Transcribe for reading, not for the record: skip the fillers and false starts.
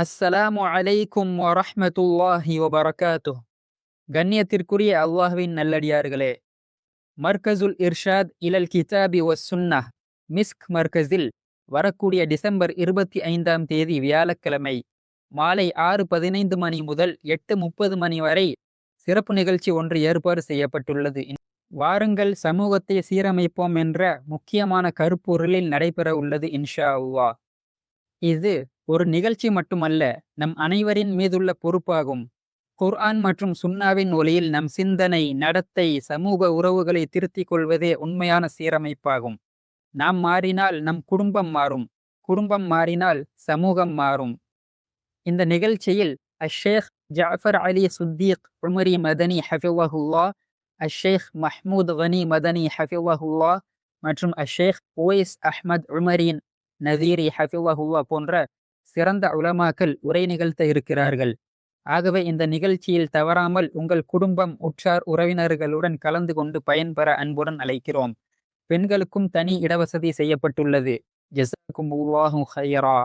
அஸ்ஸலாமு அலைக்கும் வரஹ்மத்துல்லாஹி வபரகாத்துஹ். கண்ணியத்திற்குரிய அல்லாஹ்வின் நல்லடியார்களே, மர்கசுல் இர்ஷாத் இலல் கிதாபி வஸ் சுன்னஹ் மிஸ்க் மர்கஸில் வரக்கூடிய டிசம்பர் 25ஆம் தேதி வியாழக்கிழமை மாலை 6:15 மணி முதல் 8:30 மணி வரை சிறப்பு நிகழ்ச்சி ஒன்று ஏற்பாடு செய்யப்பட்டுள்ளது. வாருங்கள் சமூகத்தை சீரமைப்போம் என்ற முக்கியமான கருப்பொருளில் நடைபெற உள்ளது இன்ஷா அல்லாஹ். இது ஒரு நிகழ்ச்சி மட்டுமல்ல, நம் அனைவரின் மீதுள்ள பொறுப்பாகும். குர்ஆன் மற்றும் சுன்னாவின் ஒளியில் நம் சிந்தனை, நடத்தை, சமூக உறவுகளை திருத்திக் கொள்வதே உண்மையான சீரமைப்பாகும். நாம் மாறினால் நம் குடும்பம் மாறும், குடும்பம் மாறினால் சமூகம் மாறும். இந்த நிகழ்ச்சியில் அஷேக் ஜாஃபர் அலி சுத்தீக் உமரி மதனி ஹஃபிவஹுல்லா, அஷேக் மஹ்மூத் கனி மதனி ஹஃபிவஹுல்லா மற்றும் அஷேக் உவைஸ் அஹ்மத் உமரின் நதீரி ஹஃபிவஹுல்லா போன்ற சிறந்த உலமாக்கள் உரை நிகழ்த்த இருக்கிறார்கள். ஆகவே இந்த நிகழ்ச்சியில் தவறாமல் உங்கள் குடும்பம், உற்றார் உறவினர்களுடன் கலந்து கொண்டு பயன்பெற அன்புடன் அழைக்கிறோம். பெண்களுக்கும் தனி இடவசதி செய்யப்பட்டுள்ளது. ஜஸாக்குமுல்லாஹு ஹைரா.